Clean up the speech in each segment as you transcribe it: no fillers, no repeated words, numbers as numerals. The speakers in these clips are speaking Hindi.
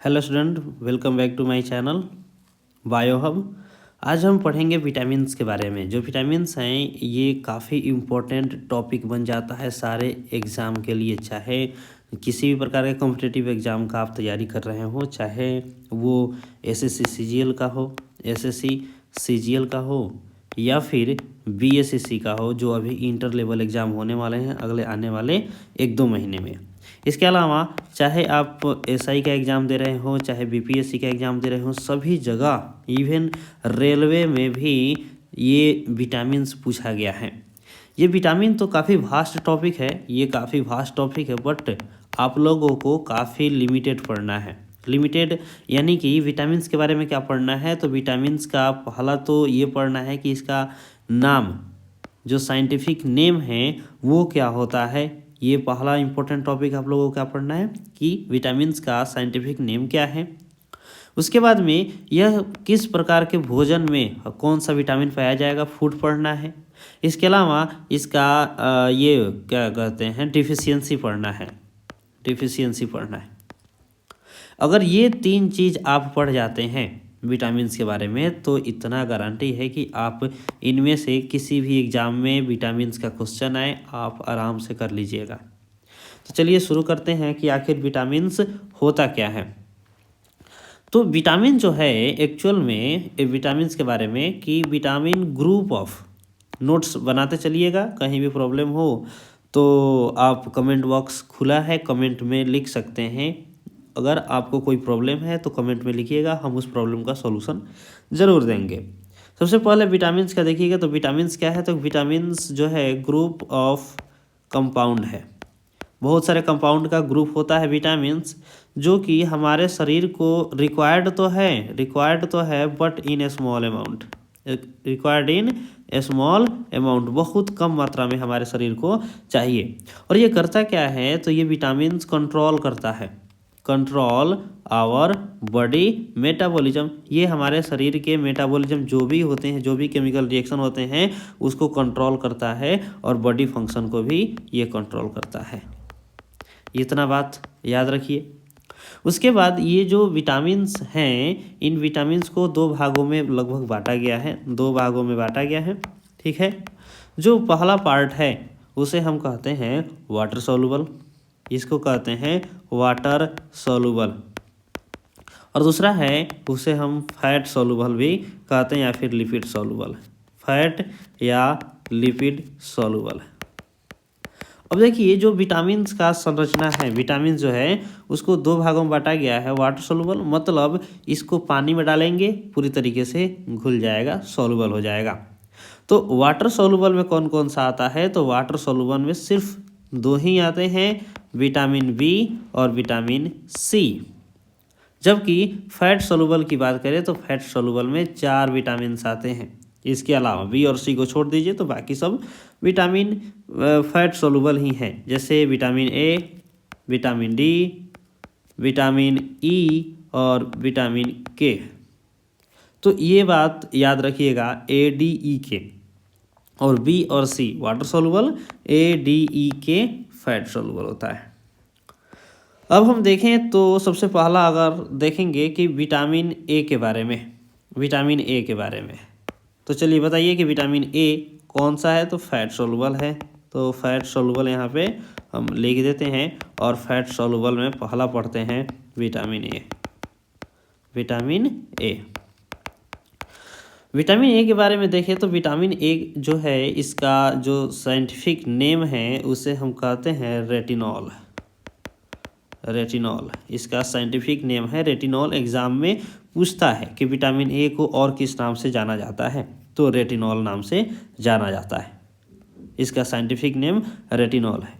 Hello student, welcome back to my channel Bio Hub. आज हम पढ़ेंगे विटामिन्स के बारे में। जो विटामिन्स हैं ये काफ़ी इम्पोर्टेंट टॉपिक बन जाता है सारे एग्ज़ाम के लिए, चाहे किसी भी प्रकार के कॉम्पिटिटिव एग्ज़ाम का आप तैयारी कर रहे हो, चाहे वो एसएससी सीजीएल का हो, एसएससी सीजीएल का हो या फिर बीएसएससी का हो, जो अभी इंटर लेवल एग्ज़ाम होने वाले हैं अगले आने वाले 1-2 महीने में। इसके अलावा चाहे आप एसआई का एग्ज़ाम दे रहे हो, चाहे बीपीएससी का एग्ज़ाम दे रहे हो, सभी जगह इवन रेलवे में भी ये विटामिन्स पूछा गया है। ये विटामिन तो काफ़ी वास्ट टॉपिक है, ये काफ़ी वास्ट टॉपिक है, बट आप लोगों को काफ़ी लिमिटेड पढ़ना है। लिमिटेड यानी कि विटामिन्स के बारे में क्या पढ़ना है, तो विटामिन्स का पहला तो ये पढ़ना है कि इसका नाम, जो साइंटिफिक नेम है वो क्या होता है। ये पहला इंपॉर्टेंट टॉपिक आप लोगों को क्या पढ़ना है कि विटामिन्स का साइंटिफिक नेम क्या है। उसके बाद में यह किस प्रकार के भोजन में कौन सा विटामिन पाया जाएगा, फूड पढ़ना है। इसके अलावा इसका ये क्या कहते हैं, डिफिशियंसी पढ़ना है, डिफिशियंसी पढ़ना है। अगर ये 3 चीज़ आप पढ़ जाते हैं विटामिन्स के बारे में, तो इतना गारंटी है कि आप इनमें से किसी भी एग्ज़ाम में विटामिन्स का क्वेश्चन आए आप आराम से कर लीजिएगा। तो चलिए शुरू करते हैं कि आखिर विटामिन्स होता क्या है। तो विटामिन जो है एक्चुअल में विटामिन्स के बारे में कि विटामिन ग्रुप ऑफ, नोट्स बनाते चलिएगा, कहीं भी प्रॉब्लम हो तो आप कमेंट बॉक्स खुला है, कमेंट में लिख सकते हैं। अगर आपको कोई प्रॉब्लम है तो कमेंट में लिखिएगा, हम उस प्रॉब्लम का सॉल्यूशन ज़रूर देंगे। सबसे पहले विटामिन्स का देखिएगा, तो विटामिन्स क्या है, तो विटामिन्स जो है ग्रुप ऑफ कंपाउंड है। बहुत सारे कंपाउंड का ग्रुप होता है विटामिन्स, जो कि हमारे शरीर को रिक्वायर्ड तो है but in A small amount, required in A small amount, बहुत कम मात्रा में हमारे शरीर को चाहिए। और ये करता क्या है, तो ये विटामिन्स कंट्रोल करता है, कंट्रोल आवर बॉडी मेटाबॉलिज्म। ये हमारे शरीर के मेटाबॉलिज्म जो भी होते हैं, जो भी केमिकल रिएक्शन होते हैं उसको कंट्रोल करता है और बॉडी फंक्शन को भी ये कंट्रोल करता है। इतना बात याद रखिए। उसके बाद ये जो विटामिन्स हैं, इन विटामिन्स को 2 भागों में लगभग बांटा गया है, 2 भागों में बांटा गया है, ठीक है। जो पहला पार्ट है उसे हम कहते हैं वाटर सॉल्युबल, इसको कहते हैं वाटर सॉल्युबल, और दूसरा है उसे हम फैट सॉल्युबल भी कहते हैं या फिर लिपिड सॉल्युबल, फैट या लिपिड सॉल्युबल। अब देखिए जो विटामिन्स का संरचना है, विटामिन जो है उसको 2 भागों में बांटा गया है। वाटर सॉल्युबल मतलब इसको पानी में डालेंगे पूरी तरीके से घुल जाएगा, सॉल्युबल हो जाएगा। तो वाटर सॉल्युबल में कौन कौन सा आता है, तो वाटर सॉल्युबल में सिर्फ 2 ही आते हैं, विटामिन बी और विटामिन सी। जबकि फैट सॉल्युबल की बात करें तो फैट सॉल्युबल में 4 विटामिन आते हैं। इसके अलावा बी और सी को छोड़ दीजिए तो बाकी सब विटामिन फैट सॉल्युबल ही हैं, जैसे vitamin A, vitamin D, vitamin E और विटामिन के। तो ये बात याद रखिएगा, ए डी ई के, और बी और C water soluble, A D E के फैट सॉल्युबल होता है। अब हम देखें तो सबसे पहला अगर देखेंगे कि विटामिन ए के बारे में, विटामिन ए के बारे में, तो चलिए बताइए कि विटामिन ए कौन सा है, तो फैट सॉल्युबल है। तो फैट सॉल्युबल यहाँ पे हम लिख देते हैं, और फैट सॉल्युबल में पहला पढ़ते हैं vitamin A. Vitamin A, vitamin A के बारे में देखें तो विटामिन ए जो है इसका जो साइंटिफिक नेम है उसे हम कहते हैं रेटिनॉल, रेटिनॉल इसका साइंटिफिक नेम है रेटिनॉल। एग्जाम में पूछता है कि विटामिन ए को और किस नाम से जाना जाता है, तो रेटिनॉल नाम से जाना जाता है, इसका साइंटिफिक नेम रेटिनॉल है।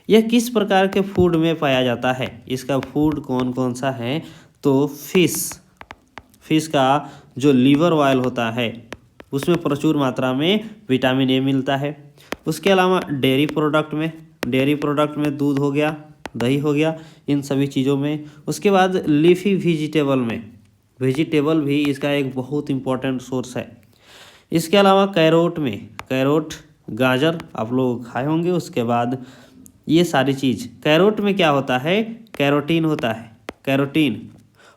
यह किस प्रकार के फूड में पाया जाता है, इसका फूड कौन कौन सा है, तो फिश का जो लीवर ऑयल होता है उसमें प्रचुर मात्रा में विटामिन ए मिलता है। उसके अलावा डेयरी प्रोडक्ट में दूध हो गया, दही हो गया, इन सभी चीज़ों में। उसके बाद लीफी वेजिटेबल में, वेजिटेबल भी इसका एक बहुत इम्पोर्टेंट सोर्स है। इसके अलावा कैरोट, गाजर आप लोग खाए होंगे। उसके बाद ये सारी चीज़, कैरोट में क्या होता है, कैरोटीन होता है, कैरोटीन।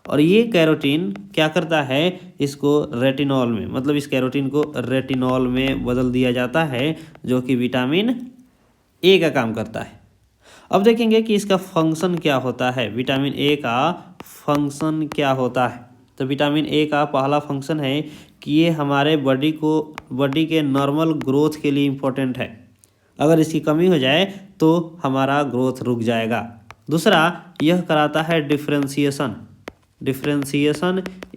और ये कैरोटीन क्या करता है, इसको रेटिनॉल में, मतलब इस कैरोटीन को रेटिनॉल में बदल दिया जाता है, जो कि विटामिन ए का काम करता है। अब देखेंगे कि इसका फंक्शन क्या होता है, विटामिन ए का फंक्शन क्या होता है। तो विटामिन ए का पहला फंक्शन है कि ये हमारे बॉडी के नॉर्मल ग्रोथ के लिए इम्पोर्टेंट है। अगर इसकी कमी हो जाए तो हमारा ग्रोथ रुक जाएगा। दूसरा, यह कराता है डिफरेंशिएशन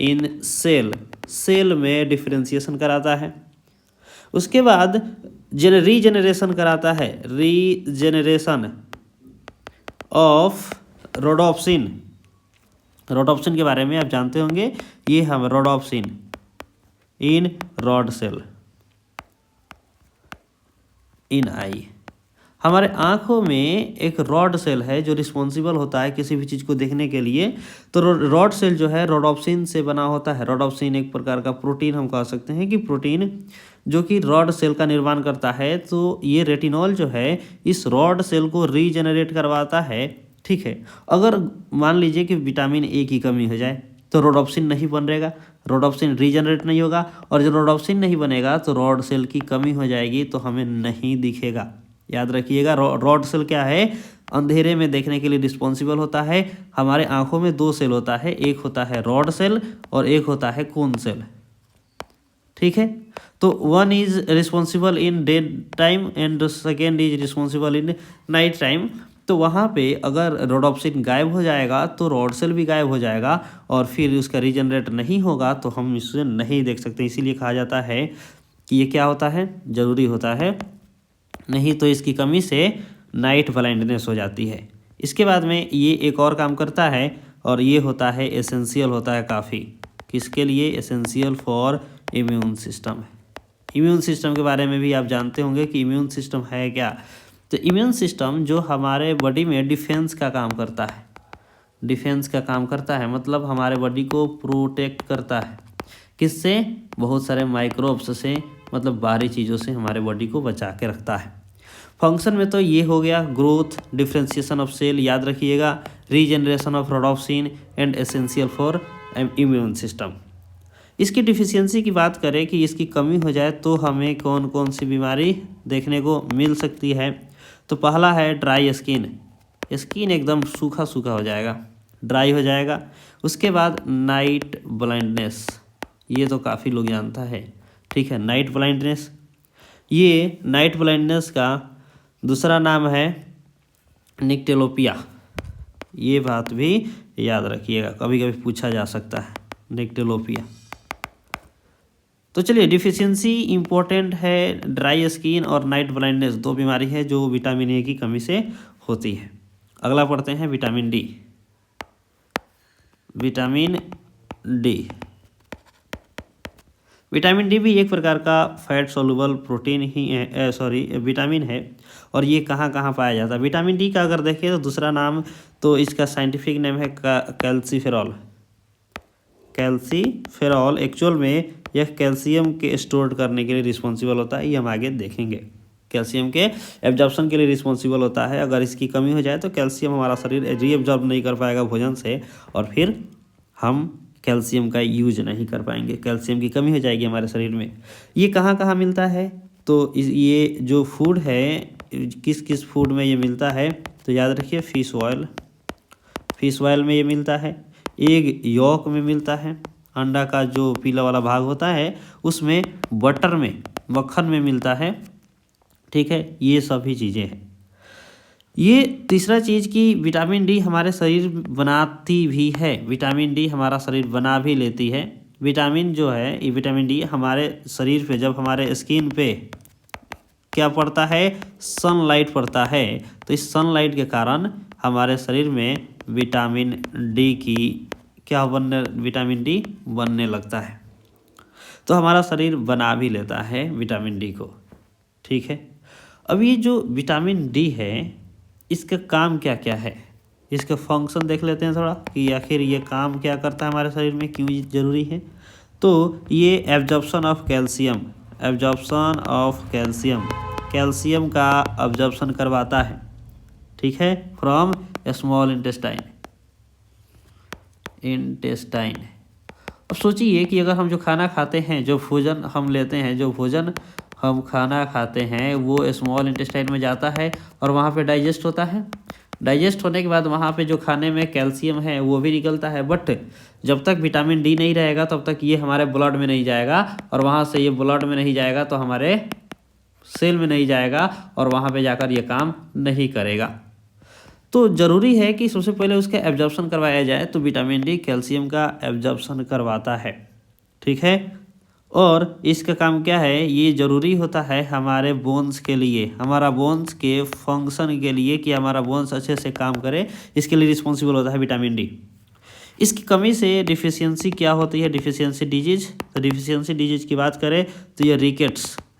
इन सेल में डिफरेंशिएशन कराता है। उसके बाद रीजेनरेशन कराता है, रीजेनरेशन ऑफ रोडोप्सिन के बारे में आप जानते होंगे। ये हम रोडोप्सिन इन रॉड सेल इन आई। हमारे आँखों में एक रॉड सेल है जो रिस्पॉन्सिबल होता है किसी भी चीज़ को देखने के लिए। तो रॉड सेल जो है रोडोप्सिन से बना होता है। रोडोप्सिन एक प्रकार का प्रोटीन हम कह सकते हैं कि प्रोटीन जो कि रॉड सेल का निर्माण करता है। तो ये रेटिनॉल जो है इस रॉड सेल को रीजेनरेट करवाता है। ठीक है, अगर मान लीजिए कि विटामिन ए की कमी हो जाए तो रोडोप्सिन नहीं बनेगा, रोडोप्सिन रीजनरेट नहीं होगा, और जब रोडोप्सिन नहीं बनेगा तो रॉड सेल की कमी हो जाएगी, तो हमें नहीं दिखेगा। याद रखिएगा, रॉड सेल क्या है, अंधेरे में देखने के लिए रिस्पॉन्सिबल होता है। हमारे आंखों में दो सेल होता है, एक होता है रॉड सेल और एक होता है कोन सेल। ठीक है, तो one is responsible in day time and second is responsible in night time. तो वहाँ पे अगर रोडोप्सिन गायब हो जाएगा तो रॉड सेल भी गायब हो जाएगा और फिर उसका रीजनरेट नहीं होगा, तो हम इसे नहीं देख सकते। इसीलिए कहा जाता है कि ये क्या होता है, ज़रूरी होता है, नहीं तो इसकी कमी से नाइट ब्लाइंडनेस हो जाती है। इसके बाद में ये एक और काम करता है और ये होता है एसेंशियल होता है काफ़ी। किसके लिए? Essential for immune system. Immune system के बारे में भी आप जानते होंगे कि इम्यून सिस्टम है क्या। तो इम्यून सिस्टम जो हमारे बॉडी में डिफेंस का काम करता है, डिफेंस का काम करता है, मतलब हमारे बॉडी को प्रोटेक्ट करता है। किससे? बहुत सारे माइक्रोब्स से, मतलब बाहरी चीज़ों से हमारे बॉडी को बचा के रखता है। फंक्शन में तो ये हो गया ग्रोथ, डिफरेंशिएशन ऑफ सेल, याद रखिएगा, regeneration of rhodopsin and essential for immune system. इसकी डिफिशियंसी की बात करें कि इसकी कमी हो जाए तो हमें कौन कौन सी बीमारी देखने को मिल सकती है। तो पहला है ड्राई स्किन, स्किन एकदम सूखा सूखा हो जाएगा, ड्राई हो जाएगा। उसके बाद नाइट ब्लाइंडनेस, ये तो काफ़ी लोग जानता है। ठीक है, नाइट ब्लाइंडनेस, ये नाइट ब्लाइंडनेस का दूसरा नाम है निक्टेलोपिया। ये बात भी याद रखिएगा, कभी कभी पूछा जा सकता है, निक्टेलोपिया। तो चलिए, डिफिशियंसी इम्पोर्टेंट है, ड्राई स्किन और नाइट ब्लाइंडनेस, दो बीमारी है जो विटामिन ए की कमी से होती है। अगला पढ़ते हैं vitamin D. Vitamin D, vitamin D भी एक प्रकार का फैट सोलुबल प्रोटीन ही है, विटामिन है। और ये कहाँ कहाँ पाया जाता है? विटामिन डी का अगर देखें तो दूसरा नाम, तो इसका साइंटिफिक नेम है कैल्सीफेरॉल। कैल्सीफेरॉल एक्चुअल में यह कैल्शियम के स्टोर करने के लिए रिस्पॉन्सिबल होता है, ये हम आगे देखेंगे। कैल्शियम के एब्जॉर्प्शन के लिए रिस्पॉन्सिबल होता है। अगर इसकी कमी हो जाए तो कैल्शियम हमारा शरीर रीअब्जॉर्ब नहीं कर पाएगा भोजन से, और फिर हम कैल्शियम का यूज नहीं कर पाएंगे, कैल्शियम की कमी हो जाएगी हमारे शरीर में। ये कहाँ कहाँ मिलता है? तो ये जो फूड है, किस किस फूड में ये मिलता है? तो याद रखिए, फिश ऑयल में ये मिलता है, एग यॉक में मिलता है, अंडा का जो पीला वाला भाग होता है उसमें, बटर में, मक्खन में मिलता है। ठीक है, ये सभी चीज़ें हैं। ये तीसरा चीज़ कि विटामिन डी हमारे शरीर बनाती भी है, विटामिन डी हमारा शरीर बना भी लेती है। विटामिन जो है, ये विटामिन डी हमारे शरीर पे, जब हमारे स्किन पे क्या पड़ता है? सनलाइट पड़ता है, तो इस सनलाइट के कारण हमारे शरीर में विटामिन डी की विटामिन डी बनने लगता है। तो हमारा शरीर बना भी लेता है विटामिन डी को। ठीक है, अब ये जो विटामिन डी है, इसका काम क्या क्या है, इसका फंक्शन देख लेते हैं थोड़ा, कि आखिर ये काम क्या करता है हमारे शरीर में, क्यों ज़रूरी है। तो ये एब्जॉर्प्शन ऑफ कैल्शियम, कैल्शियम का एब्जॉर्प्शन करवाता है। ठीक है, फ्रॉम स्मॉल इंटेस्टाइन, इंटेस्टाइन। अब सोचिए कि अगर हम जो खाना खाते हैं, जो भोजन हम लेते हैं, जो भोजन हम खाना खाते हैं वो स्मॉल इंटेस्टाइन में जाता है और वहाँ पे डाइजेस्ट होता है। डाइजेस्ट होने के बाद वहाँ पे जो खाने में कैल्शियम है वो भी निकलता है, बट जब तक विटामिन डी नहीं रहेगा तब तक ये हमारे ब्लड में नहीं जाएगा, और वहाँ से ये ब्लड में नहीं जाएगा तो हमारे सेल में नहीं जाएगा और वहाँ पे जाकर ये काम नहीं करेगा। तो ज़रूरी है कि सबसे पहले उसका एब्जॉर्प्शन करवाया जाए। तो विटामिन डी कैल्शियम का एब्जॉर्प्शन करवाता है, ठीक है। और इसका काम क्या है, ये ज़रूरी होता है हमारे बोन्स के लिए, हमारा बोन्स के फंक्शन के लिए, कि हमारा बोन्स अच्छे से काम करे, इसके लिए रिस्पॉन्सिबल होता है विटामिन डी। इसकी कमी से डिफिशियंसी क्या होती है, डिफिशियंसी डिजीज। तो डिफिशियंसी डिजीज की बात करें तो ये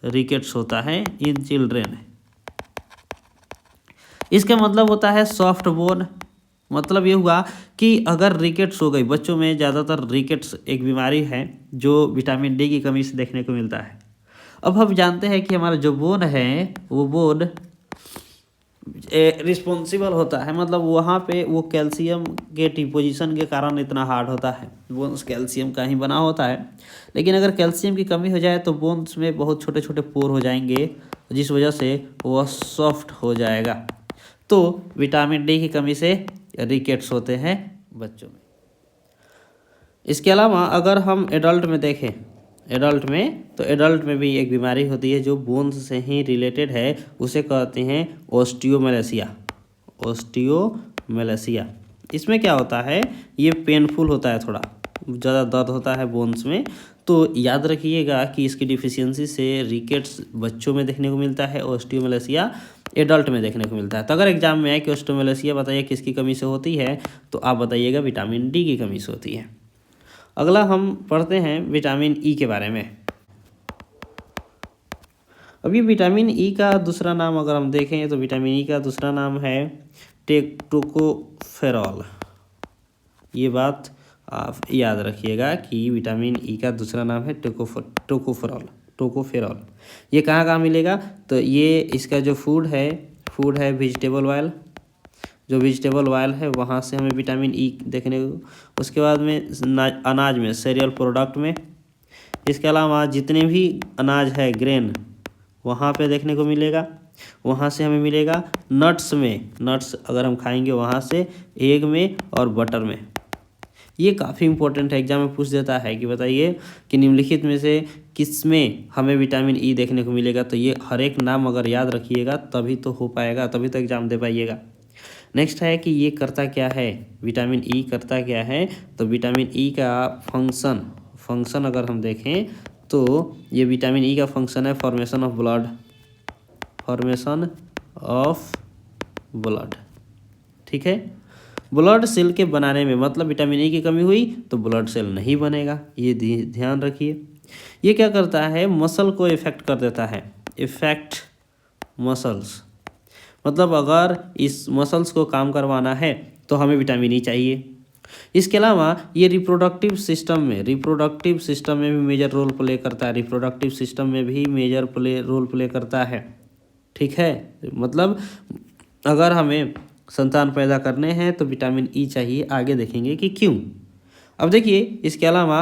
रिकेट्स होता है इन चिल्ड्रेन। इसका मतलब होता है सॉफ्ट बोन। मतलब ये हुआ कि अगर रिकेट्स हो गई, बच्चों में ज़्यादातर रिकेट्स एक बीमारी है जो विटामिन डी की कमी से देखने को मिलता है। अब हम जानते हैं कि हमारा जो बोन है वो बोन रिस्पॉन्सिबल होता है, मतलब वहाँ पे वो कैल्शियम के डिपोजिशन के कारण इतना हार्ड होता है। बोन्स कैल्शियम का ही बना होता है, लेकिन अगर कैल्शियम की कमी हो जाए तो बोन्स में बहुत छोटे छोटे पोर हो जाएंगे, जिस वजह से वह सॉफ्ट हो जाएगा। तो विटामिन डी की कमी से रिकेट्स होते हैं बच्चों में। इसके अलावा अगर हम एडल्ट में देखें, एडल्ट में भी एक बीमारी होती है जो बोन्स से ही रिलेटेड है, उसे कहते हैं ओस्टियोमेलेसिया। इसमें क्या होता है, ये पेनफुल होता है, थोड़ा ज़्यादा दर्द होता है बोन्स में। तो याद रखिएगा कि इसकी डिफिशियंसी से रिकेट्स बच्चों में देखने को मिलता है, ओस्टियोमेलेसिया एडल्ट में देखने को मिलता है। तो अगर एग्जाम में है कि ओस्टियोमेलेसिया बताइए किसकी कमी से होती है, तो आप बताइएगा विटामिन डी की कमी से होती है। अगला हम पढ़ते हैं विटामिन ई के बारे में। अभी विटामिन ई का दूसरा नाम अगर हम देखें तो विटामिन ई का दूसरा नाम है टोकोफेरॉल। ये बात आप याद रखिएगा कि विटामिन ई का दूसरा नाम है टोकोफेरॉल। ये कहाँ मिलेगा, तो ये इसका जो फूड है वेजिटेबल ऑयल, जो वेजिटेबल ऑयल है वहाँ से हमें विटामिन ई देखने को। उसके बाद में अनाज में, सीरियल प्रोडक्ट में। इसके अलावा जितने भी अनाज है ग्रेन वहाँ पे देखने को मिलेगा, वहाँ से हमें मिलेगा। नट्स में, नट्स अगर हम खाएंगे वहाँ से, एग में और बटर में। ये काफ़ी इंपॉर्टेंट है, एग्जाम में पूछ देता है कि बताइए कि निम्नलिखित में से किस में हमें विटामिन ई देखने को मिलेगा। तो ये हर एक नाम अगर याद रखिएगा तभी तो हो पाएगा, तभी तो एग्जाम दे पाइएगा। नेक्स्ट है कि ये करता क्या है, विटामिन ई करता क्या है। तो विटामिन ई का फंक्शन अगर हम देखें तो ये विटामिन ई का फंक्शन है फॉर्मेशन ऑफ ब्लड, ठीक है। ब्लड सेल के बनाने में, मतलब विटामिन ई की कमी हुई तो ब्लड सेल नहीं बनेगा, ये ध्यान रखिए। ये क्या करता है, मसल को इफेक्ट कर देता है, इफेक्ट मसल्स। मतलब अगर इस मसल्स को काम करवाना है तो हमें विटामिन ई चाहिए। इसके अलावा ये रिप्रोडक्टिव सिस्टम में भी मेजर रोल प्ले करता है, रोल प्ले करता है, ठीक है। मतलब अगर हमें संतान पैदा करने हैं तो विटामिन ई चाहिए। आगे देखेंगे कि क्यों। अब देखिए इसके अलावा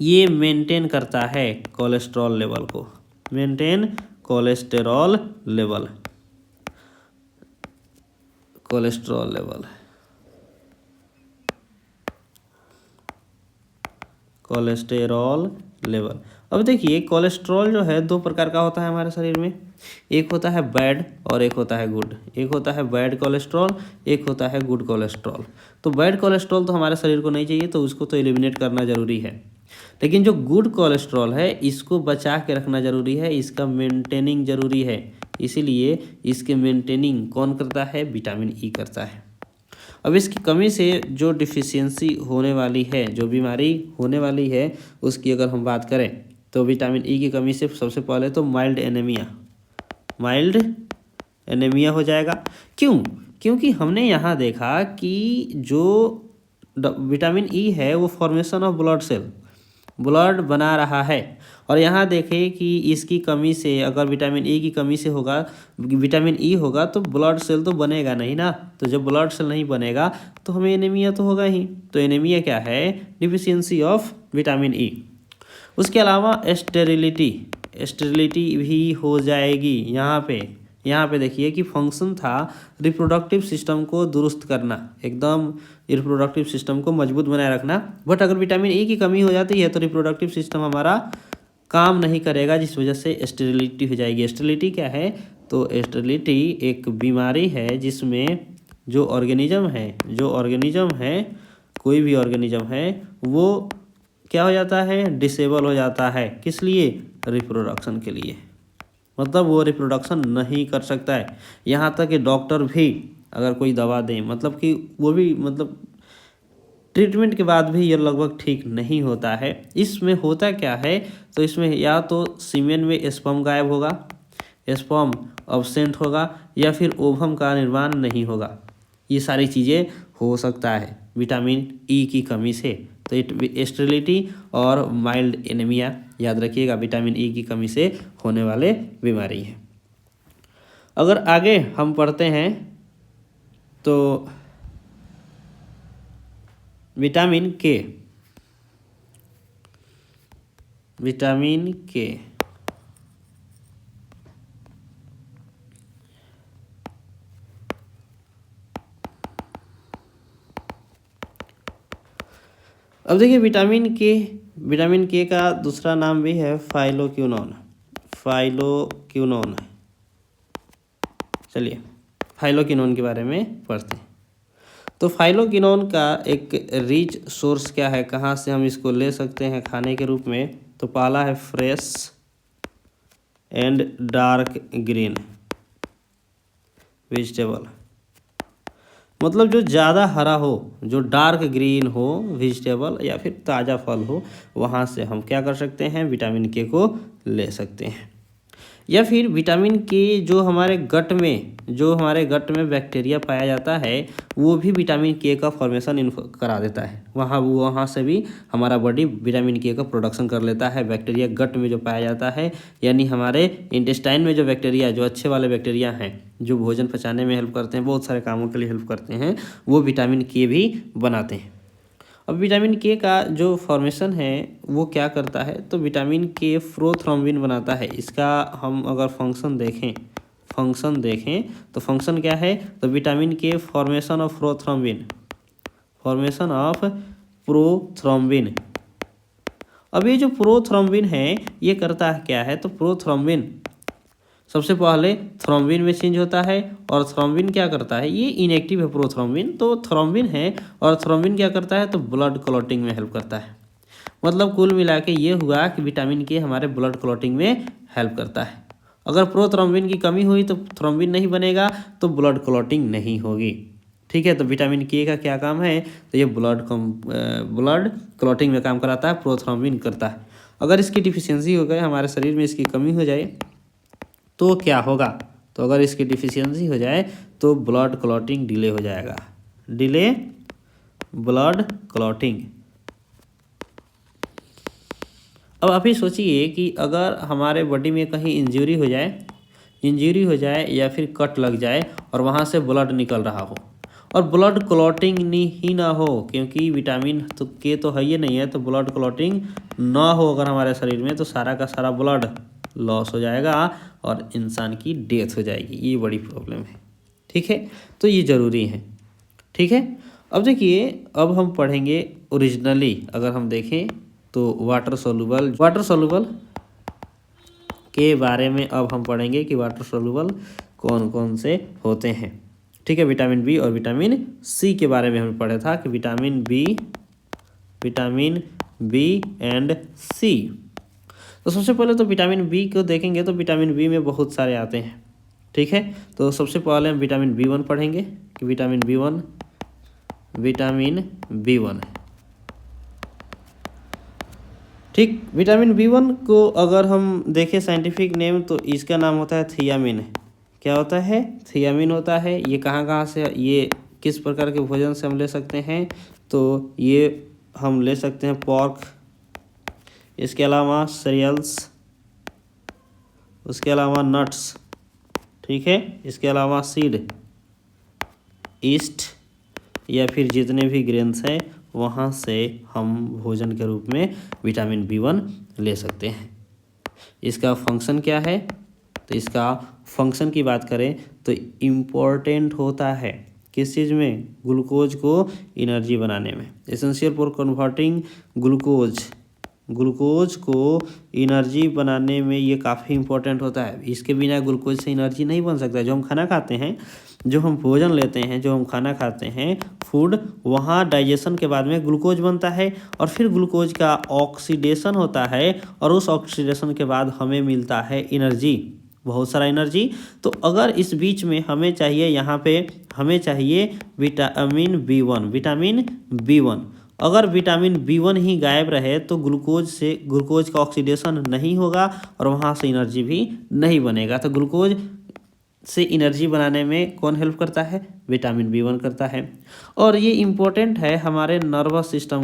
ये मेंटेन करता है कोलेस्ट्रॉल लेवल को, कोलेस्ट्रॉल लेवल। अब देखिए कोलेस्ट्रॉल जो है दो प्रकार का होता है हमारे शरीर में, एक होता है बैड और एक होता है गुड। एक होता है बैड कोलेस्ट्रॉल, एक होता है गुड कोलेस्ट्रॉल। तो बैड कोलेस्ट्रॉल तो हमारे शरीर को नहीं चाहिए, तो उसको तो एलिमिनेट करना ज़रूरी है। लेकिन जो गुड कोलेस्ट्रॉल है इसको बचा के रखना ज़रूरी है, इसका मेंटेनिंग ज़रूरी है। इसीलिए इसके मेंटेनिंग कौन करता है, विटामिन ई करता है। अब इसकी कमी से जो डिफिशियंसी होने वाली है, जो बीमारी होने वाली है, उसकी अगर हम बात करें तो विटामिन ई की कमी से सबसे पहले तो माइल्ड एनीमिया हो जाएगा। क्यों? क्योंकि हमने यहाँ देखा कि जो विटामिन ई है वो formation of blood cell, blood बना रहा है। और यहाँ देखें कि इसकी कमी से, अगर विटामिन ए की कमी से होगा, विटामिन ई होगा, तो ब्लड सेल तो बनेगा नहीं ना। तो जब ब्लड सेल नहीं बनेगा तो हमें एनीमिया तो होगा ही। तो एनीमिया क्या है? Deficiency of vitamin E. उसके अलावा स्टेरिलिटी भी हो जाएगी। यहाँ पे देखिए कि फंक्शन था रिप्रोडक्टिव सिस्टम को दुरुस्त करना, एकदम रिप्रोडक्टिव सिस्टम को मजबूत बनाए रखना। बट अगर विटामिन ए की कमी हो जाती है तो रिप्रोडक्टिव सिस्टम हमारा काम नहीं करेगा, जिस वजह से स्टेरिलिटी हो जाएगी। स्टेरिलिटी क्या है? तो स्टेरिलिटी एक बीमारी है जिसमें जो ऑर्गेनिज्म है, कोई भी ऑर्गेनिज्म है, वो क्या हो जाता है? डिसेबल हो जाता है। किस लिए? रिप्रोडक्शन के लिए। मतलब वो रिप्रोडक्शन नहीं कर सकता है। यहाँ तक कि डॉक्टर भी अगर कोई दवा दें, मतलब कि वो भी ट्रीटमेंट के बाद भी ये लगभग ठीक नहीं होता है। इसमें होता क्या है? तो इसमें या तो सीमेन में स्पर्म गायब होगा, स्पर्म अब्सेंट होगा, या फिर ओवम का निर्माण नहीं होगा। ये सारी चीज़ें हो सकता है विटामिन ई की कमी से। तो स्टेरिलिटी और माइल्ड एनीमिया याद रखिएगा, विटामिन ई की कमी से होने वाले बीमारी है। अगर आगे हम पढ़ते हैं तो विटामिन के अब देखिए विटामिन के का दूसरा नाम भी है फाइलोक्विनोन। चलिए फाइलोक्विनोन के बारे में पढ़ते हैं। तो फाइलोक्विनोन का एक रिच सोर्स क्या है, कहाँ से हम इसको ले सकते हैं खाने के रूप में? तो पहला है fresh and dark green vegetable, मतलब जो ज़्यादा हरा हो, जो डार्क ग्रीन हो वेजिटेबल या फिर ताज़ा फल हो, वहाँ से हम क्या कर सकते हैं? विटामिन के को ले सकते हैं। या फिर विटामिन के जो हमारे गट में बैक्टीरिया पाया जाता है, वो भी विटामिन के का फॉर्मेशन करा देता है। वहाँ से भी हमारा बॉडी विटामिन के का प्रोडक्शन कर लेता है। बैक्टीरिया गट में जो पाया जाता है, यानी हमारे इंटेस्टाइन में जो बैक्टीरिया, जो अच्छे वाले बैक्टीरिया हैं, जो भोजन पचाने में हेल्प करते हैं, बहुत सारे कामों के लिए हेल्प करते हैं, वो विटामिन के भी बनाते हैं। अब विटामिन के का जो फॉर्मेशन है वो क्या करता है? तो विटामिन के प्रोथ्रोम्बिन बनाता है। इसका हम अगर फंक्शन देखें तो फंक्शन क्या है? तो विटामिन के फॉर्मेशन ऑफ प्रोथ्रोम्बिन। अब ये जो प्रोथ्रोम्बिन है ये करता है क्या है? तो प्रोथ्रोम्बिन सबसे पहले थ्रोम्बिन में चेंज होता है, और थ्रोम्बिन क्या करता है? ये इनएक्टिव है प्रोथ्रोम्बिन, तो थ्रोम्बिन है, और थ्रोम्बिन क्या करता है? तो ब्लड क्लॉटिंग में हेल्प करता है। मतलब कुल मिला के ये हुआ कि विटामिन के हमारे ब्लड क्लॉटिंग में हेल्प करता है। अगर प्रोथ्रोम्बिन की कमी हुई तो थ्रोम्बिन नहीं बनेगा, तो ब्लड क्लॉटिंग नहीं होगी। ठीक है, तो विटामिन के का क्या काम है? तो ये ब्लड क्लॉटिंग में काम कराता है, प्रोथ्रोम्बिन करता है। अगर इसकी डिफिशियंसी हो गई, हमारे शरीर में इसकी कमी हो जाए तो क्या होगा? तो अगर इसकी डिफिशियंसी हो जाए तो ब्लड क्लॉटिंग डिले हो जाएगा, ब्लड क्लॉटिंग। अब आप ही सोचिए कि अगर हमारे बॉडी में कहीं इंजरी हो जाए या फिर कट लग जाए और वहाँ से ब्लड निकल रहा हो और ब्लड क्लॉटिंग ही ना हो, क्योंकि विटामिन के तो है ही नहीं है, तो ब्लड क्लॉटिंग ना हो अगर हमारे शरीर में, तो सारा का सारा ब्लड लॉस हो जाएगा और इंसान की डेथ हो जाएगी। ये बड़ी प्रॉब्लम है। ठीक है, तो ये ज़रूरी है। ठीक है, अब देखिए, अब हम पढ़ेंगे ओरिजिनली, अगर हम देखें तो वाटर सोल्यूबल के बारे में अब हम पढ़ेंगे कि वाटर सोल्यूबल कौन कौन से होते हैं। ठीक है, विटामिन बी और विटामिन सी के बारे में हमने पढ़ा था कि विटामिन बी एंड सी। तो सबसे पहले तो विटामिन बी को देखेंगे तो विटामिन बी में बहुत सारे आते हैं। ठीक है, तो सबसे पहले हम विटामिन बी1 पढ़ेंगे कि विटामिन बी1। ठीक, विटामिन बी1 को अगर हम देखें साइंटिफिक नेम, तो इसका नाम होता है थियामिन। क्या होता है? थियामिन होता है। ये कहाँ से, ये किस प्रकार के भोजन से हम ले सकते हैं? तो ये हम ले सकते हैं इसके अलावा सीरियल्स, उसके अलावा नट्स, ठीक है, इसके अलावा सीड, ईस्ट या फिर जितने भी ग्रेन्स हैं वहाँ से हम भोजन के रूप में विटामिन B1 ले सकते हैं। इसका फंक्शन क्या है? तो इसका फंक्शन की बात करें तो इम्पोर्टेंट होता है किस चीज़ में? ग्लूकोज को एनर्जी बनाने में। एसेंशियल फॉर कन्वर्टिंग ग्लूकोज को एनर्जी बनाने में ये काफ़ी इंपॉर्टेंट होता है। इसके बिना ग्लूकोज से एनर्जी नहीं बन सकता। जो हम खाना खाते हैं, जो हम भोजन लेते हैं, जो हम खाना खाते हैं फूड, वहाँ डाइजेशन के बाद में ग्लूकोज बनता है और फिर ग्लूकोज का ऑक्सीडेशन होता है और उस ऑक्सीडेशन के बाद हमें मिलता है एनर्जी, बहुत सारा एनर्जी। तो अगर इस बीच में हमें चाहिए, यहाँ पे हमें चाहिए विटामिन B1। अगर विटामिन B1 ही गायब रहे तो ग्लूकोज का ऑक्सीडेशन नहीं होगा और वहाँ से एनर्जी भी नहीं बनेगा। तो ग्लूकोज से एनर्जी बनाने में कौन हेल्प करता है? विटामिन B1 करता है। और ये इम्पोर्टेंट है हमारे नर्वस सिस्टम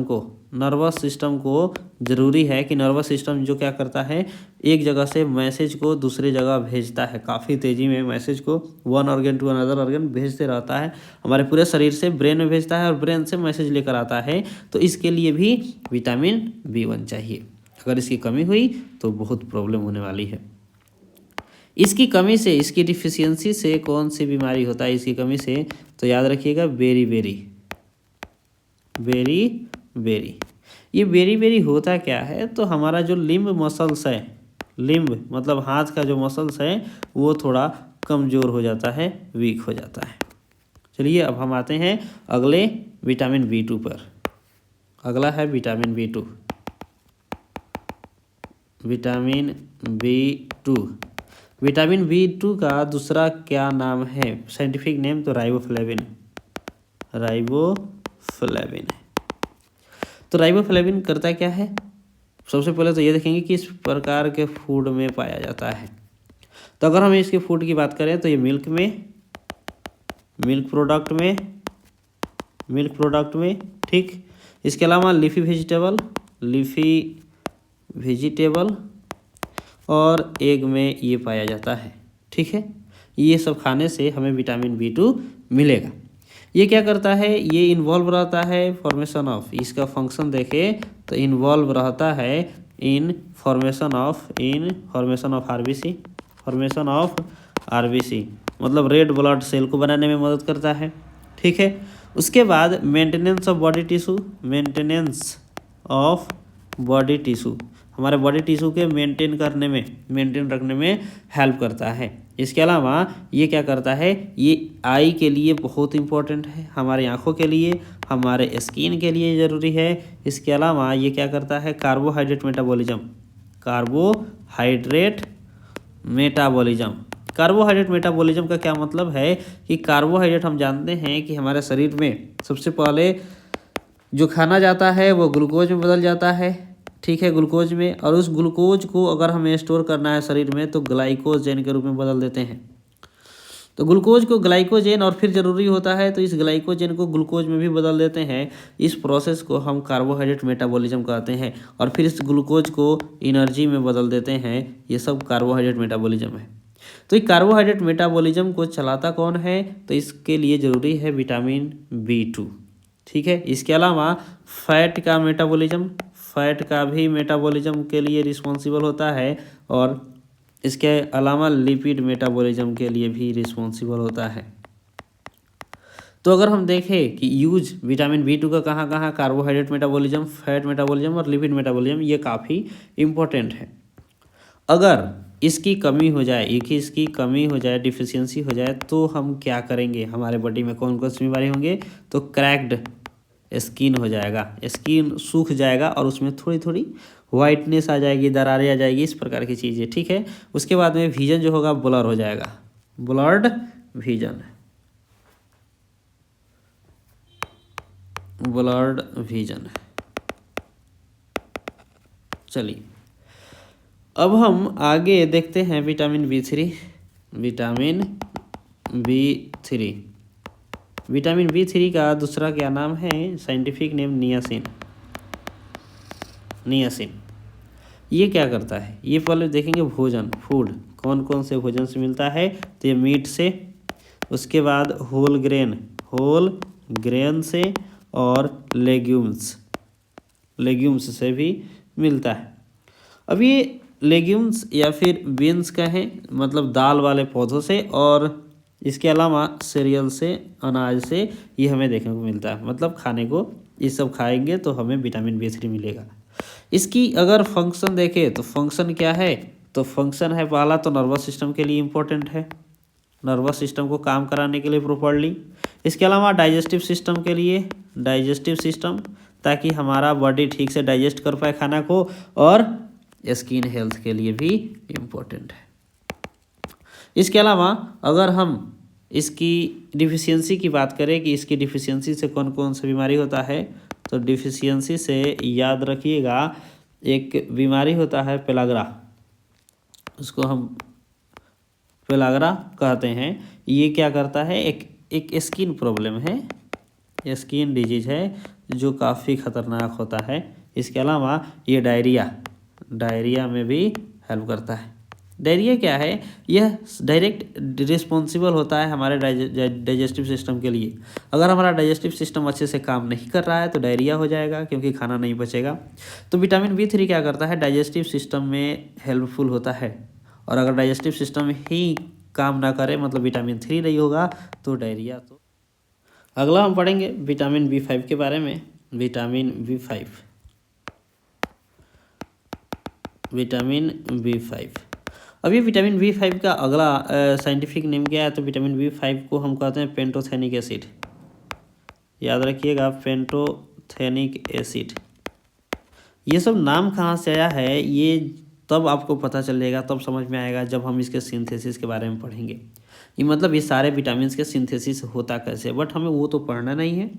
को ज़रूरी है कि नर्वस सिस्टम जो क्या करता है, एक जगह से मैसेज को दूसरे जगह भेजता है, काफ़ी तेज़ी में मैसेज को one organ to another organ भेजते रहता है। हमारे पूरे शरीर से ब्रेन में भेजता है और ब्रेन से मैसेज लेकर आता है। तो इसके लिए भी विटामिन B1 चाहिए। अगर इसकी कमी हुई तो बहुत प्रॉब्लम होने वाली है। इसकी कमी से, इसकी डिफिशियंसी से कौन सी बीमारी होता है? इसकी कमी से तो याद रखिएगा बेरी बेरी। ये बेरी होता क्या है? तो हमारा जो लिम्ब मसल्स है, लिम्ब मतलब हाथ का जो मसल्स है वो थोड़ा कमज़ोर हो जाता है, वीक हो जाता है। चलिए अब हम आते हैं अगले विटामिन B2 पर। अगला है विटामिन B2। विटामिन B2 का दूसरा क्या नाम है? साइंटिफिक नेम तो राइबोफ्लेविन है। तो राइबोफ्लेविन करता क्या है? सबसे पहले तो ये देखेंगे कि इस प्रकार के फूड में पाया जाता है। तो अगर हम इसके फूड की बात करें तो ये मिल्क प्रोडक्ट में, ठीक। इसके अलावा लीफी वेजिटेबल और एग में ये पाया जाता है, ठीक है। ये सब खाने से हमें विटामिन B2 मिलेगा। ये क्या करता है? ये इन्वॉल्व रहता है फॉर्मेशन ऑफ, इसका फंक्शन देखें तो इन्वॉल्व रहता है इन फॉर्मेशन ऑफ RBC, मतलब रेड ब्लड सेल को बनाने में मदद करता है, ठीक है। उसके बाद मेंटेनेंस ऑफ बॉडी टिश्यू, हमारे बॉडी टिश्यू के मेंटेन रखने में हेल्प करता है। इसके अलावा ये क्या करता है? ये आई के लिए बहुत इंपॉर्टेंट है, हमारे आँखों के लिए, हमारे स्किन के लिए ज़रूरी है। इसके अलावा ये क्या करता है? कार्बोहाइड्रेट मेटाबॉलिज्म का क्या मतलब है कि कार्बोहाइड्रेट हम जानते हैं कि हमारे शरीर में सबसे पहले जो खाना जाता है वो ग्लूकोज में बदल जाता है, ठीक है, ग्लूकोज में। और उस ग्लूकोज को अगर हमें स्टोर करना है शरीर में तो ग्लाइकोजन के रूप में बदल देते हैं। तो ग्लूकोज को ग्लाइकोजन और फिर ज़रूरी होता है तो इस ग्लाइकोजन को ग्लूकोज में भी बदल देते हैं। इस प्रोसेस को हम कार्बोहाइड्रेट मेटाबॉलिज्म कहते हैं और फिर इस ग्लूकोज को एनर्जी में बदल देते हैं। ये सब कार्बोहाइड्रेट मेटाबॉलिज्म है। तो ये कार्बोहाइड्रेट मेटाबॉलिज्म को चलाता कौन है? तो इसके लिए ज़रूरी है विटामिन B2, ठीक है। इसके अलावा फैट का भी मेटाबॉलिज्म के लिए रिस्पॉन्सिबल होता है और इसके अलावा लिपिड मेटाबॉलिज्म के लिए भी रिस्पॉन्सिबल होता है। तो अगर हम देखें कि यूज विटामिन B2 का कहाँ, कार्बोहाइड्रेट मेटाबॉलिज्म, फैट मेटाबॉलिज्म और लिपिड मेटाबॉलिज्म, ये काफ़ी इम्पोर्टेंट है। अगर इसकी कमी हो जाए, डिफिशियंसी हो जाए तो हम क्या करेंगे? हमारे बॉडी में कौन कौन सी बीमारी होंगे? तो क्रैक्ड स्किन हो जाएगा, स्किन सूख जाएगा और उसमें थोड़ी थोड़ी वाइटनेस आ जाएगी, दरारें आ जाएगी, इस प्रकार की चीज़ें, ठीक है। उसके बाद में विजन जो होगा ब्लर हो जाएगा, ब्लर्ड विजन। चलिए अब हम आगे देखते हैं विटामिन B3। विटामिन B3 का दूसरा क्या नाम है? Scientific name niacin. ये क्या करता है, ये पहले देखेंगे भोजन, फूड कौन कौन से भोजन से मिलता है, तो ये मीट से, उसके बाद होल ग्रेन से, और लेग्यूम्स से भी मिलता है। अब ये लेग्यूम्स या फिर बीन्स का है, मतलब दाल वाले पौधों से, और इसके अलावा सीरियल से, अनाज से ये हमें देखने को मिलता है। मतलब खाने को ये सब खाएंगे तो हमें विटामिन B3 मिलेगा। इसकी अगर फंक्शन देखें तो फंक्शन क्या है, तो फंक्शन है पहला तो नर्वस सिस्टम के लिए इम्पोर्टेंट है, नर्वस सिस्टम को काम कराने के लिए प्रॉपर्ली। इसके अलावा डाइजेस्टिव सिस्टम के लिए, डाइजेस्टिव सिस्टम ताकि हमारा बॉडी ठीक से डाइजेस्ट कर पाए खाना को, और स्किन हेल्थ के लिए भी इम्पोर्टेंट है। इसके अलावा अगर हम इसकी डिफिशियंसी की बात करें कि इसकी डिफिशियंसी से कौन कौन सा बीमारी होता है, तो डिफिशियंसी से याद रखिएगा एक बीमारी होता है पेलाग्रा, उसको हम पेलाग्रा कहते हैं। ये क्या करता है, एक स्किन प्रॉब्लम है, स्किन डिजीज है जो काफ़ी खतरनाक होता है। इसके अलावा ये डायरिया में भी हेल्प करता है। डायरिया क्या है, यह डायरेक्ट रिस्पॉन्सिबल होता है हमारे डाइजेस्टिव सिस्टम के लिए। अगर हमारा डाइजेस्टिव सिस्टम अच्छे से काम नहीं कर रहा है तो डायरिया हो जाएगा, क्योंकि खाना नहीं पचेगा। तो विटामिन B3 क्या करता है, डाइजेस्टिव सिस्टम में हेल्पफुल होता है, और अगर डाइजेस्टिव सिस्टम ही काम ना करे, मतलब विटामिन 3 नहीं होगा, तो डायरिया। तो अगला हम पढ़ेंगे विटामिन B5 के बारे में। Vitamin B5। अब ये विटामिन B5 का अगला साइंटिफिक नेम क्या है, तो विटामिन B5 को हम कहते हैं पेंटोथेनिक एसिड। याद रखिएगा, पेंटोथेनिक एसिड। ये सब नाम कहाँ से आया है, ये तब आपको पता चलेगा, तब समझ में आएगा जब हम इसके सिंथेसिस के बारे में पढ़ेंगे। ये मतलब ये सारे विटामिन के सिंथेसिस होता कैसे, बट हमें वो तो पढ़ना नहीं है।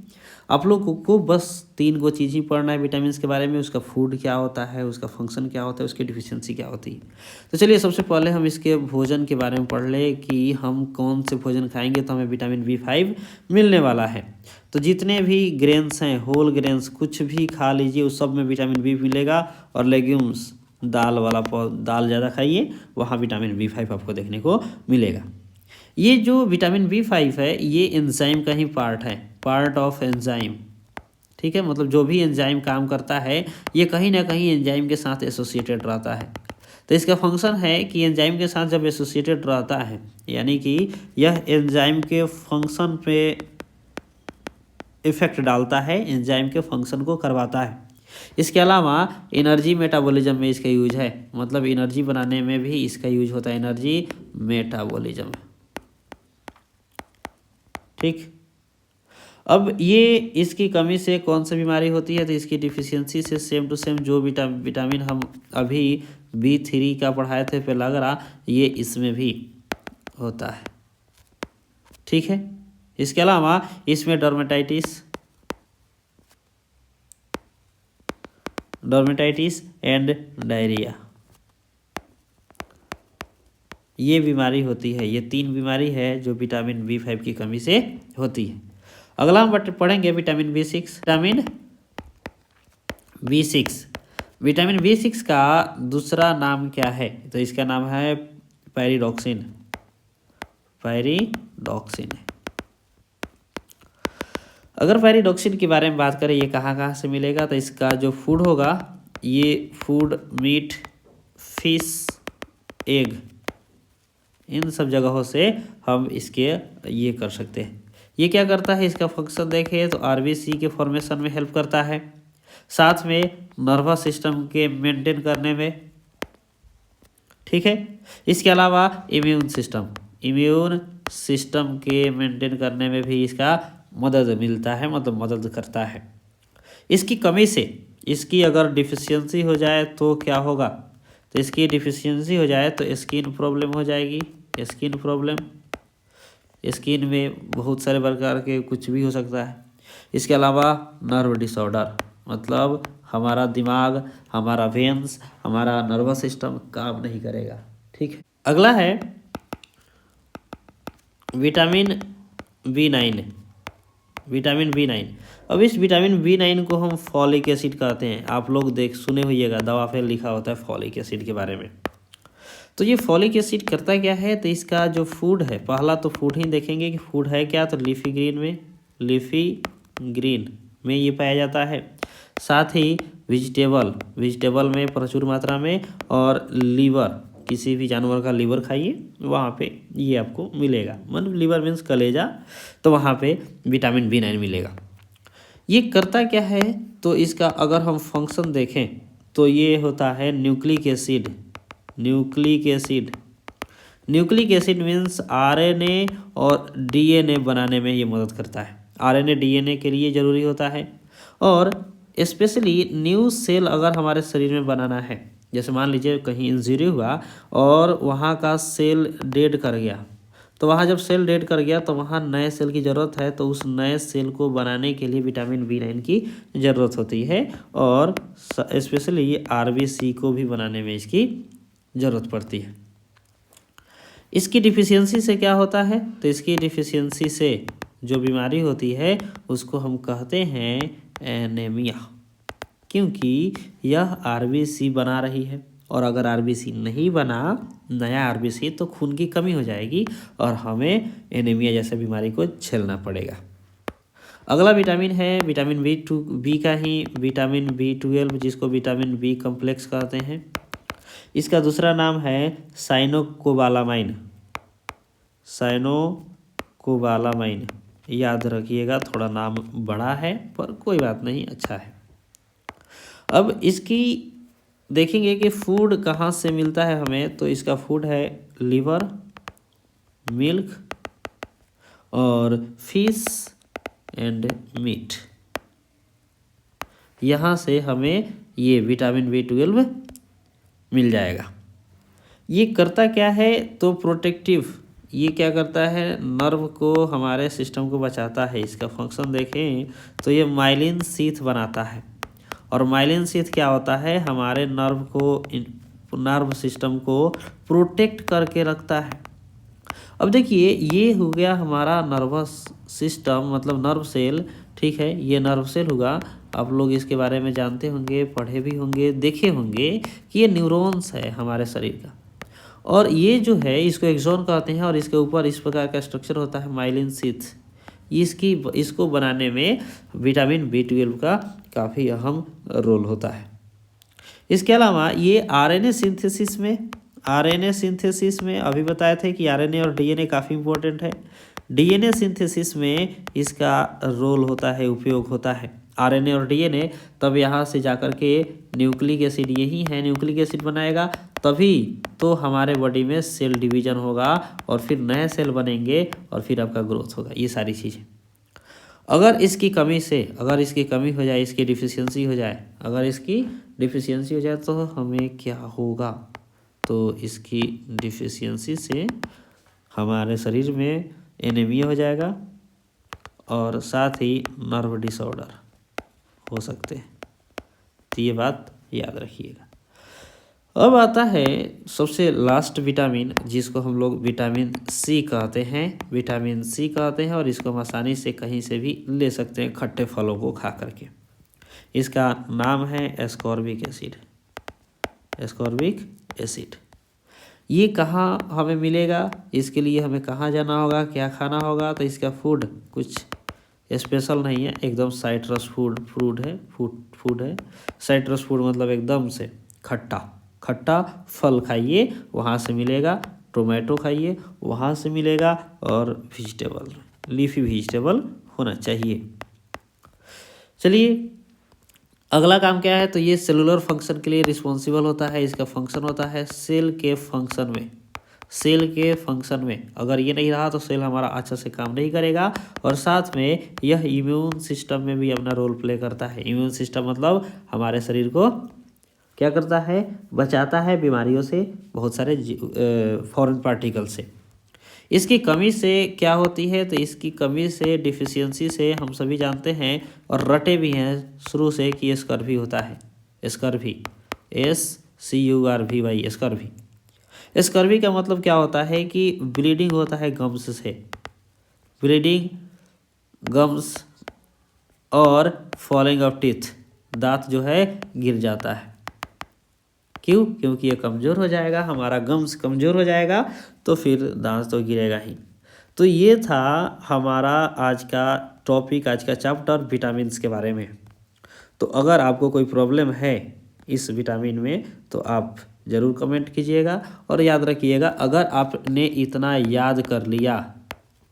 आप लोगों को बस 3 गो चीज़ ही पढ़ना है विटामिन के बारे में, उसका फूड क्या होता है, उसका फंक्शन क्या होता है, उसकी डिफिशियंसी क्या होती है। तो चलिए सबसे पहले हम इसके भोजन के बारे में पढ़ लें कि हम कौन से भोजन खाएंगे तो हमें विटामिन B5 मिलने वाला है। तो जितने भी ग्रेन्स हैं, होल ग्रेन्स, कुछ भी खा लीजिए, उस सब में विटामिन B मिलेगा। और लेग्यूम्स, दाल ज़्यादा खाइए, वहाँ विटामिन B5 आपको देखने को मिलेगा। ये जो विटामिन B5 है, ये एंजाइम का ही पार्ट है, पार्ट ऑफ एंजाइम। ठीक है, मतलब जो भी एंजाइम काम करता है, ये कहीं ना कहीं एंजाइम के साथ एसोसिएटेड रहता है। तो इसका फंक्शन है कि एंजाइम के साथ जब एसोसिएटेड रहता है, यानी कि यह एंजाइम के फंक्शन पे इफेक्ट डालता है, एंजाइम के फंक्शन को करवाता है। इसके अलावा एनर्जी मेटाबॉलिज्म में इसका यूज है, मतलब एनर्जी बनाने में भी इसका यूज होता है, एनर्जी मेटाबॉलिज्म। ठीक, अब ये इसकी कमी से कौन सी बीमारी होती है, तो इसकी डिफिशियंसी से सेम टू सेम जो विटामिन हम अभी B3 का पढ़ाए थे पेलाग्रा, ये इसमें भी होता है। ठीक है, इसके अलावा इसमें डर्मेटाइटिस एंड डायरिया, ये बीमारी होती है। ये 3 बीमारी है जो विटामिन B5 की कमी से होती है। अगला हम पढ़ेंगे विटामिन B6। विटामिन B6 का दूसरा नाम क्या है, तो इसका नाम है पैरिडॉक्सिन। अगर पैरिडॉक्सिन के बारे में बात करें, ये कहाँ कहाँ से मिलेगा, तो इसका जो फूड होगा, ये फूड मीट, फिश, एग, इन सब जगहों से हम इसके ये कर सकते हैं। ये क्या करता है, इसका फंक्शन देखें तो RBC के फॉर्मेशन में हेल्प करता है, साथ में नर्वस सिस्टम के मेंटेन करने में। ठीक है, इसके अलावा इम्यून सिस्टम के मेंटेन करने में भी इसका मदद मिलता है, मतलब मदद करता है। इसकी कमी से, इसकी अगर डिफिशियंसी हो जाए तो क्या होगा, तो इसकी डिफिशियंसी हो जाए तो स्किन प्रॉब्लम हो जाएगी। स्किन में बहुत सारे प्रकार के कुछ भी हो सकता है। इसके अलावा नर्व डिसऑर्डर, मतलब हमारा दिमाग, हमारा वेन्स, हमारा नर्वस सिस्टम काम नहीं करेगा। ठीक है, अगला है विटामिन B9। Vitamin B9। अब इस विटामिन B9 को हम फॉलिक एसिड कहते हैं। आप लोग सुने होइएगा, दवा पे लिखा होता है फॉलिक एसिड के बारे में। तो ये फॉलिक एसिड करता क्या है, तो इसका जो फूड है, पहला तो फूड ही देखेंगे कि फूड है क्या, तो लीफी ग्रीन में ये पाया जाता है। साथ ही वेजिटेबल में प्रचुर मात्रा में, और लीवर, किसी भी जानवर का लीवर खाइए वहाँ पे ये आपको मिलेगा, मतलब लीवर मीन्स कलेजा, तो वहाँ पे विटामिन B9 मिलेगा। ये करता क्या है, तो इसका अगर हम फंक्शन देखें तो ये होता है न्यूक्लिक एसिड मीन्स RNA और DNA बनाने में ये मदद करता है। RNA DNA के लिए ज़रूरी होता है, और स्पेशली न्यू सेल अगर हमारे शरीर में बनाना है, जैसे मान लीजिए कहीं इंजरी हुआ और वहाँ का सेल डेड कर गया, तो वहाँ जब सेल डेड कर गया तो वहाँ नए सेल की ज़रूरत है, तो उस नए सेल को बनाने के लिए विटामिन B9 की ज़रूरत होती है, और स्पेशली RBC को भी बनाने में इसकी ज़रूरत पड़ती है। इसकी डिफिशियंसी से क्या होता है, तो इसकी डिफिशियंसी से जो बीमारी होती है उसको हम कहते हैं एनीमिया, क्योंकि यह RBC बना रही है, और अगर RBC नहीं बना नया RBC तो खून की कमी हो जाएगी और हमें एनीमिया जैसे बीमारी को झेलना पड़ेगा। अगला विटामिन है विटामिन B का ही विटामिन B12, जिसको विटामिन B कॉम्प्लेक्स कहते हैं। इसका दूसरा नाम है साइनोकोबालामाइन। याद रखिएगा, थोड़ा नाम बड़ा है पर कोई बात नहीं, अच्छा है। अब इसकी देखेंगे कि फूड कहाँ से मिलता है हमें, तो इसका फूड है लीवर, मिल्क और फिश एंड मीट। यहाँ से हमें ये विटामिन B12 मिल जाएगा। ये करता क्या है, तो प्रोटेक्टिव, ये क्या करता है, नर्व को, हमारे सिस्टम को बचाता है। इसका फंक्शन देखें तो ये माइलिन शीथ बनाता है, और माइलिन शीथ क्या होता है, हमारे नर्व सिस्टम को प्रोटेक्ट करके रखता है। अब देखिए, ये हो गया हमारा नर्वस सिस्टम, मतलब नर्व सेल, ठीक है, ये नर्व सेल होगा। आप लोग इसके बारे में जानते होंगे, पढ़े भी होंगे, देखे होंगे कि ये न्यूरॉन्स है हमारे शरीर का, और ये जो है इसको एक्सॉन कहते हैं, और इसके ऊपर इस प्रकार का स्ट्रक्चर होता है माइलिन शीथ। इसको बनाने में विटामिन B12 का काफ़ी अहम रोल होता है। इसके अलावा ये RNA सिंथेसिस में अभी बताए थे कि RNA और DNA काफ़ी इंपॉर्टेंट है। DNA सिंथेसिस में इसका रोल होता है, उपयोग होता है। RNA और DNA तब यहाँ से जाकर के न्यूक्लिक एसिड, यही है न्यूक्लिक एसिड बनाएगा, तभी तो हमारे बॉडी में सेल डिवीजन होगा, और फिर नए सेल बनेंगे, और फिर आपका ग्रोथ होगा। ये सारी चीज़ें अगर इसकी कमी हो जाए, इसकी डिफिशियंसी हो जाए, तो हमें क्या होगा, तो इसकी डिफिशियंसी से हमारे शरीर में एनीमिया हो जाएगा, और साथ ही नर्व डिसऑर्डर हो सकते हैं। तो ये बात याद रखिएगा। अब आता है सबसे लास्ट विटामिन, जिसको हम लोग विटामिन C कहते हैं, और इसको हम आसानी से कहीं से भी ले सकते हैं खट्टे फलों को खा करके। इसका नाम है एस्कॉर्बिक एसिड। ये कहाँ हमें मिलेगा, इसके लिए हमें कहाँ जाना होगा, क्या खाना होगा, तो इसका फूड कुछ स्पेशल नहीं है, एकदम साइट्रस फूड है। साइट्रस फूड मतलब एकदम से खट्टा फल खाइए, वहाँ से मिलेगा। टोमेटो खाइए, वहाँ से मिलेगा, और लीफी वेजिटेबल होना चाहिए। चलिए, अगला काम क्या है, तो ये सेलुलर फंक्शन के लिए रिस्पॉन्सिबल होता है। इसका फंक्शन होता है सेल के फंक्शन में अगर ये नहीं रहा तो सेल हमारा अच्छा से काम नहीं करेगा, और साथ में यह इम्यून सिस्टम में भी अपना रोल प्ले करता है। इम्यून सिस्टम मतलब हमारे शरीर को क्या करता है, बचाता है बीमारियों से, बहुत सारे फॉरेन पार्टिकल से। इसकी कमी से क्या होती है, तो इसकी कमी से, डिफिशियंसी से हम सभी जानते हैं और रटे भी हैं शुरू से कि स्कर्वी होता है। स्कर्वी SCURVY स्कर्वी का मतलब क्या होता है कि ब्लीडिंग होता है गम्स से। ब्लीडिंग गम्स और फॉलिंग ऑफ टीथ, दांत जो है गिर जाता है। क्यों? क्योंकि ये कमज़ोर हो जाएगा, हमारा गम्स कमज़ोर हो जाएगा तो फिर दांत तो गिरेगा ही। तो ये था हमारा आज का टॉपिक, आज का चैप्टर विटामिन्स के बारे में। तो अगर आपको कोई प्रॉब्लम है इस विटामिन में तो आप ज़रूर कमेंट कीजिएगा। और याद रखिएगा, अगर आपने इतना याद कर लिया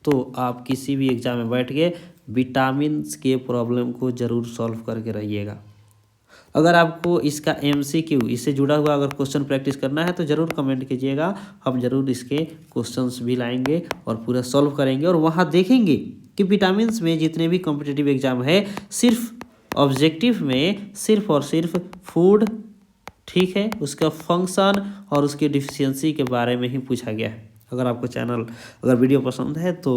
तो आप किसी भी एग्ज़ाम में बैठ के विटामिन्स के प्रॉब्लम को ज़रूर सॉल्व करके रहिएगा। अगर आपको इसका MCQ, इससे जुड़ा हुआ अगर क्वेश्चन प्रैक्टिस करना है तो ज़रूर कमेंट कीजिएगा, हम ज़रूर इसके क्वेश्चंस भी लाएंगे और पूरा सॉल्व करेंगे। और वहाँ देखेंगे कि विटामिन्स में जितने भी कॉम्पिटिटिव एग्ज़ाम है, सिर्फ ऑब्जेक्टिव में सिर्फ और सिर्फ फूड, ठीक है, उसका फंक्शन और उसकी डिफिशियंसी के बारे में ही पूछा गया है। अगर वीडियो पसंद है तो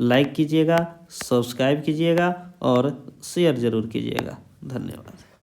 लाइक कीजिएगा, सब्सक्राइब कीजिएगा और शेयर ज़रूर कीजिएगा। धन्यवाद।